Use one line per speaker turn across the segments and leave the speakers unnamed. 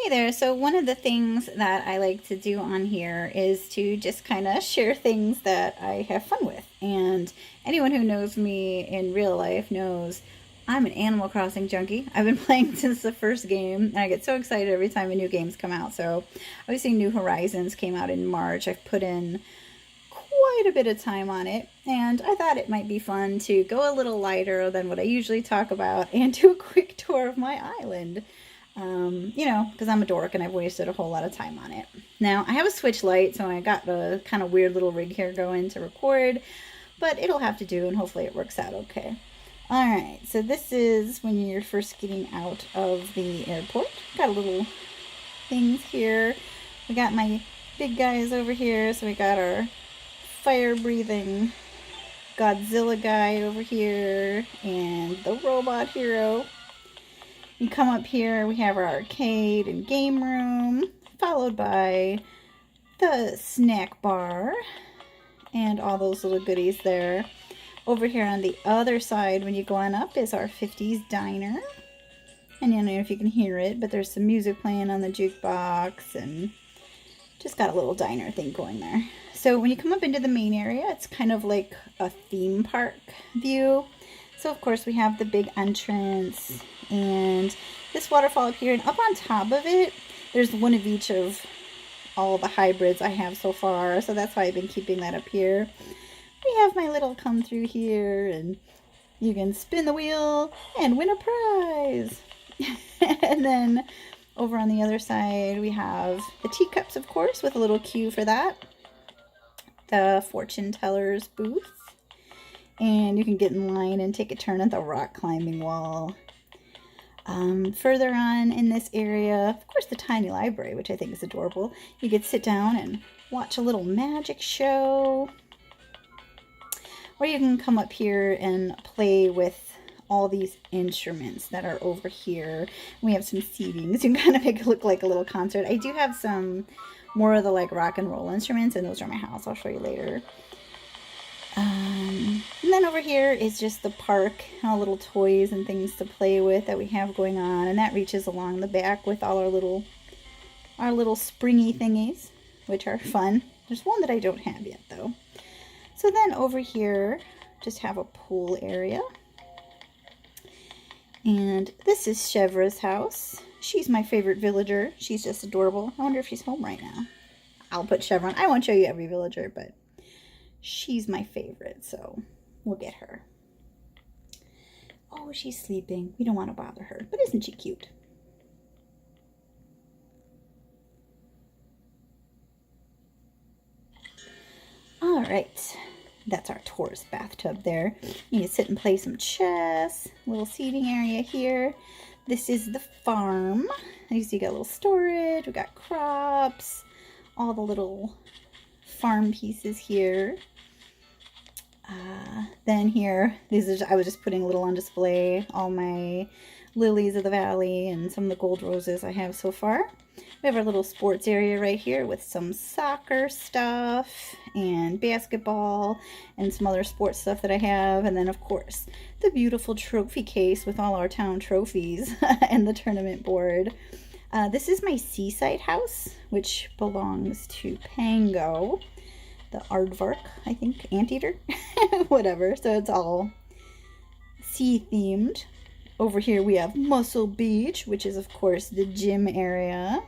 Hey there. So one of the things that I like to do on here is to just kind of share things that I have fun with. And anyone who knows me in real life knows I'm an Animal Crossing junkie. I've been playing since the first game, and I get so excited every time a new game's come out. So obviously New Horizons came out in March. I've put in quite a bit of time on it, and I thought it might be fun to go a little lighter than what I usually talk about and do a quick tour of my island. Because I'm a dork and I've wasted a whole lot of time on it. Now, I have a Switch Lite, so I got a kind of weird little rig here going to record, but it'll have to do, and hopefully it works out okay. Alright, so this is when you're first getting out of the airport. Got a little things here. We got my big guys over here, so we got our fire-breathing Godzilla guy over here, and the robot hero. You come up here, we have our arcade and game room, followed by the snack bar and all those little goodies there. Over here on the other side, when you go on up, is our 50s diner. And I don't know if you can hear it, but there's some music playing on the jukebox, and just got a little diner thing going there. So when you come up into the main area, it's kind of like a theme park view. So of course we have the big entrance and this waterfall up here, and up on top of it there's one of each of all the hybrids I have so far, so that's why I've been keeping that up here. We have my little come through here, and you can spin the wheel and win a prize. And then over on the other side we have the teacups, of course, with a little queue for that, the fortune teller's booth, and you can get in line and take a turn at the rock climbing wall. Further on in this area, of course, the tiny library, which I think is adorable. You could sit down and watch a little magic show. Or you can come up here and play with all these instruments that are over here. We have some seating, so you can kind of make it look like a little concert. I do have some more of the like rock and roll instruments, and those are my house. I'll show you later. And then over here is just the park, all little toys and things to play with that we have going on, and that reaches along the back with all our little springy thingies, which are fun. There's one that I don't have yet though. So then over here, just have a pool area. And this is Chevra's house. She's my favorite villager. She's just adorable. I wonder if she's home right now. I'll put Chevron. I won't show you every villager, but she's my favorite, so we'll get her. Oh, she's sleeping. We don't want to bother her, but isn't she cute? All right, that's our tourist bathtub there. You can sit and play some chess. Little seating area here. This is the farm. You see, you got a little storage. We got crops, all the little farm pieces here. Then here, I was just putting a little on display, all my lilies of the valley and some of the gold roses I have so far. We have our little sports area right here with some soccer stuff and basketball and some other sports stuff that I have. And then, of course, the beautiful trophy case with all our town trophies and the tournament board. This is my seaside house, which belongs to Pango, the aardvark, I think, anteater, whatever. So it's all sea themed. Over here we have Muscle Beach, which is of course the gym area.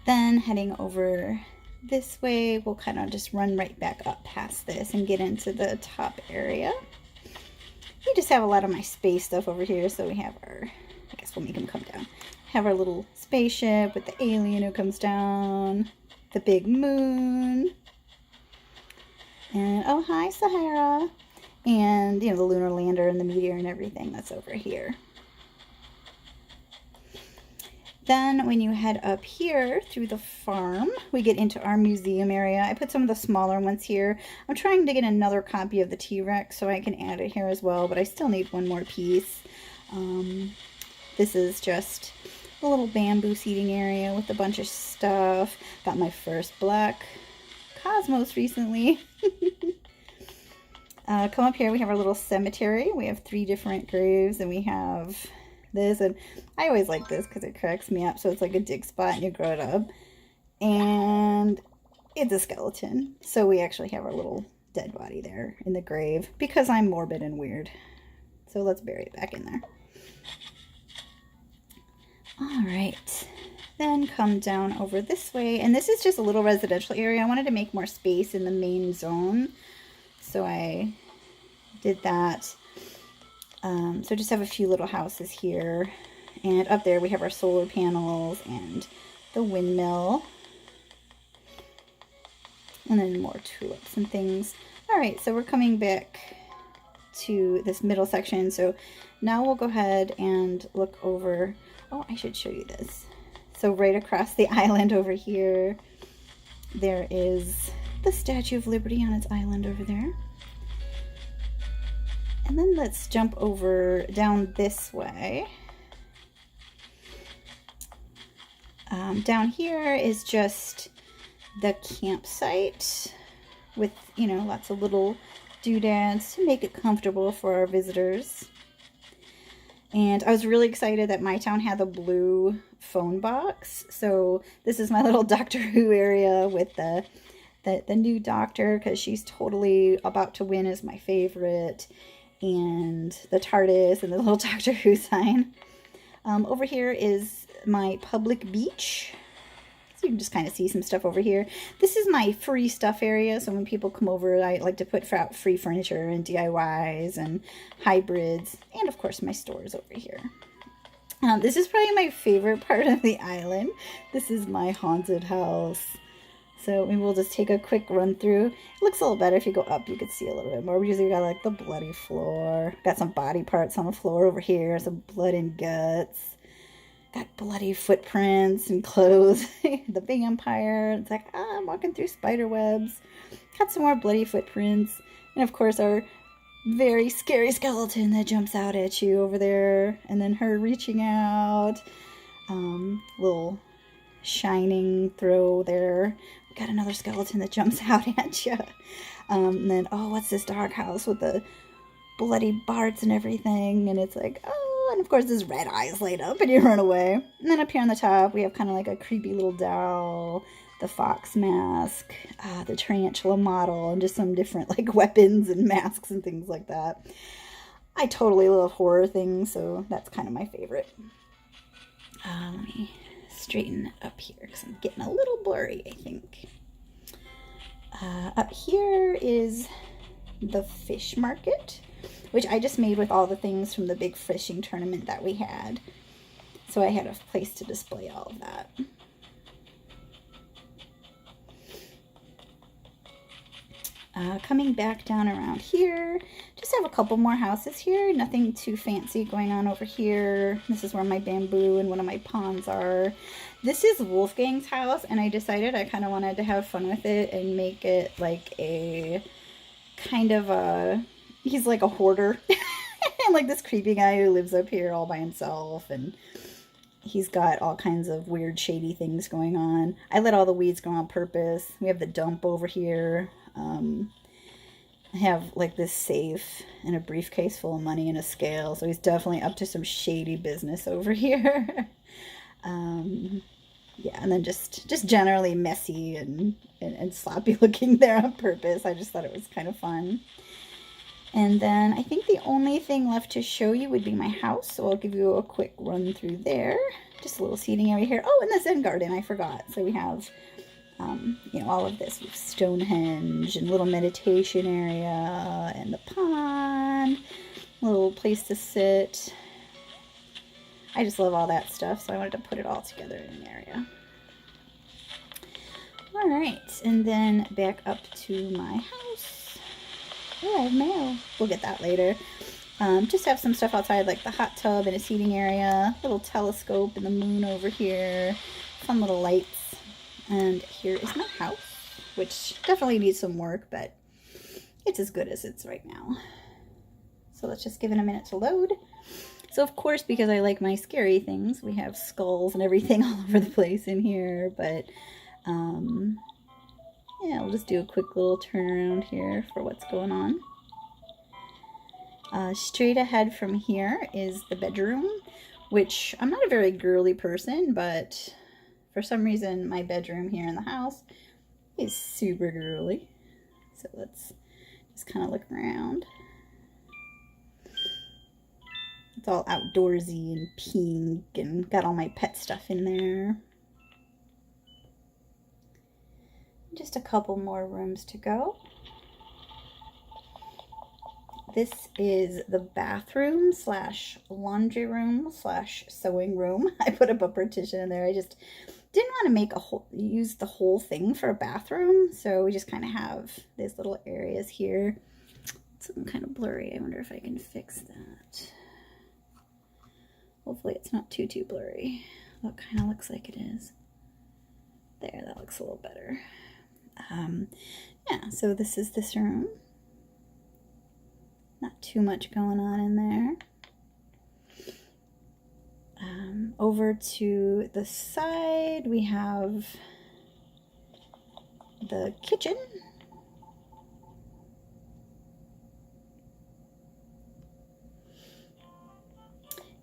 Then heading over this way, we'll kind of just run right back up past this and get into the top area. We just have a lot of my space stuff over here, so we have our, I guess we'll make him come down. Have our little spaceship with the alien who comes down, the big moon, and oh hi Sahara, and the lunar lander and the meteor and everything that's over here. Then when you head up here through the farm, we get into our museum area. I put some of the smaller ones here. I'm trying to get another copy of the T-Rex so I can add it here as well, but I still need one more piece. This is just a little bamboo seating area with a bunch of stuff. Got my first black Cosmos recently. Come up here, we have our little cemetery. We have 3 different graves, and we have this, and I always like this because it cracks me up. So it's like a dig spot, and you grow it up, and it's a skeleton. So we actually have our little dead body there in the grave because I'm morbid and weird. So let's bury it back in there. All right, then come down over this way, and this is just a little residential area. I wanted to make more space in the main zone, so I did that. So just have a few little houses here, and up there we have our solar panels and the windmill, and then more tulips and things. All right, so we're coming back to this middle section. So now we'll go ahead and look over. Oh, I should show you this. So right across the island over here, there is the Statue of Liberty on its island over there. And then let's jump over down this way. Down here is just the campsite with, you know, lots of little doodads to make it comfortable for our visitors. And I was really excited that my town had the blue phone box. So this is my little Doctor Who area with the new doctor, because she's totally about to win as my favorite. And the TARDIS and the little Doctor Who sign. Over here is my public beach. So you can just kind of see some stuff over here. This is my free stuff area. So when people come over, I like to put out free furniture and DIYs and hybrids. And of course my stores over here. This is probably my favorite part of the island. This is my haunted house. So maybe we'll just take a quick run through. It looks a little better if you go up. You could see a little bit more. We usually got like the bloody floor. Got some body parts on the floor over here. Some blood and guts. Got bloody footprints and clothes. The vampire. It's like, I'm walking through spider webs. Got some more bloody footprints. And of course our very scary skeleton that jumps out at you over there. And then her reaching out. Little shining throw there. We got another skeleton that jumps out at you. And then, oh, what's this dark house with the bloody Barts and everything? And it's like, oh, and of course this red eyes light up and you run away. And then up here on the top, we have kind of like a creepy little doll, the fox mask, the tarantula model, and just some different like weapons and masks and things like that. I totally love horror things, so that's kind of my favorite. Let me straighten up here because I'm getting a little blurry, I think. Up here is the fish market, which I just made with all the things from the big fishing tournament that we had. So I had a place to display all of that. Coming back down around here, just have a couple more houses here. Nothing too fancy going on over here. This is where my bamboo and one of my ponds are. This is Wolfgang's house, and I decided I kind of wanted to have fun with it and make it like a kind of a, he's like a hoarder. And like this creepy guy who lives up here all by himself, and he's got all kinds of weird shady things going on. I let all the weeds grow on purpose. We have the dump over here. I have like this safe and a briefcase full of money and a scale, so he's definitely up to some shady business over here. Yeah, and then just generally messy and sloppy looking there on purpose. I just thought it was kind of fun. And then I think the only thing left to show you would be my house, so I'll give you a quick run through there. Just a little seating area here. Oh, and the Zen garden, I forgot. So we have you know, all of this with Stonehenge and little meditation area and the pond, little place to sit. I just love all that stuff, so I wanted to put it all together in an area. All right, and then back up to my house. Oh, I have mail. We'll get that later. Just have some stuff outside, like the hot tub and a seating area, little telescope and the moon over here, fun little lights. And here is my house, which definitely needs some work, but it's as good as it's right now. So let's just give it a minute to load. So of course, because I like my scary things, we have skulls and everything all over the place in here, but yeah, we'll just do a quick little turnaround here for what's going on. Straight ahead from here is the bedroom, which I'm not a very girly person, but for some reason my bedroom here in the house is super girly. So let's just kind of look around. It's all outdoorsy and pink and got all my pet stuff in there. Just a couple more rooms to go. This is the bathroom slash laundry room slash sewing room. I put up a partition in there. I just didn't want to make use the whole thing for a bathroom. So we just kind of have these little areas here. It's kind of blurry. I wonder if I can fix that. Hopefully it's not too blurry. Well, it kind of looks like it is. There, that looks a little better. Yeah, so this is this room. Not too much going on in there. Over to the side, we have the kitchen.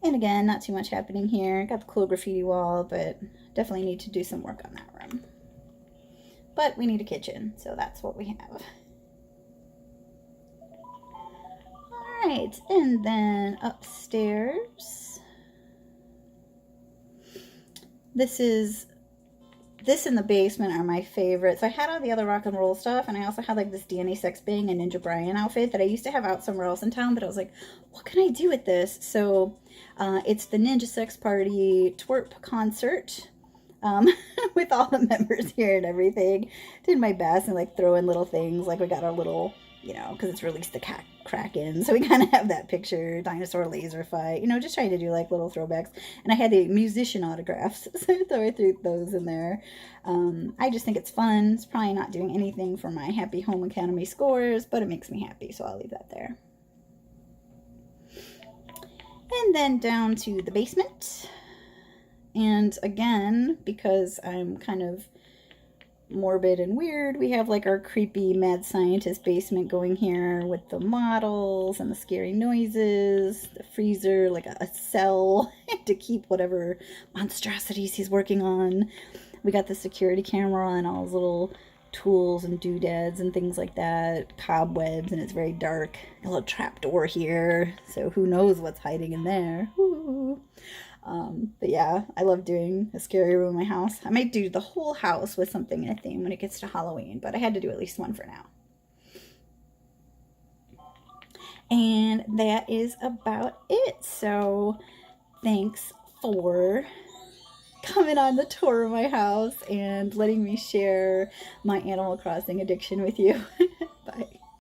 And again, not too much happening here. Got the cool graffiti wall, but definitely need to do some work on that room. But we need a kitchen, so that's what we have. All right, and then upstairs. This and the basement are my favorites. I had all the other rock and roll stuff, and I also had like this DNA Sex Bang and Ninja Brian outfit that I used to have out somewhere else in town, but I was like, what can I do with this? So it's the Ninja Sex Party twerp concert with all the members here and everything. Did my best and like throw in little things, like we got our little, you know, because it's released the Kraken, so we kind of have that picture, dinosaur laser fight, you know, just trying to do like little throwbacks. And I had the musician autographs, so I threw those in there. I just think it's fun. It's probably not doing anything for my Happy Home Academy scores, but it makes me happy, so I'll leave that there. And then down to the basement. And again, because I'm kind of morbid and weird, we have like our creepy mad scientist basement going here with the models and the scary noises, the freezer, like a cell to keep whatever monstrosities he's working on. We got the security camera and all his little tools and doodads and things like that, cobwebs, and it's very dark. A little trap door here, so who knows what's hiding in there. Ooh. But yeah, I love doing a scary room in my house. I might do the whole house with something in a theme when it gets to Halloween, but I had to do at least one for now. And that is about it. So thanks for coming on the tour of my house and letting me share my Animal Crossing addiction with you.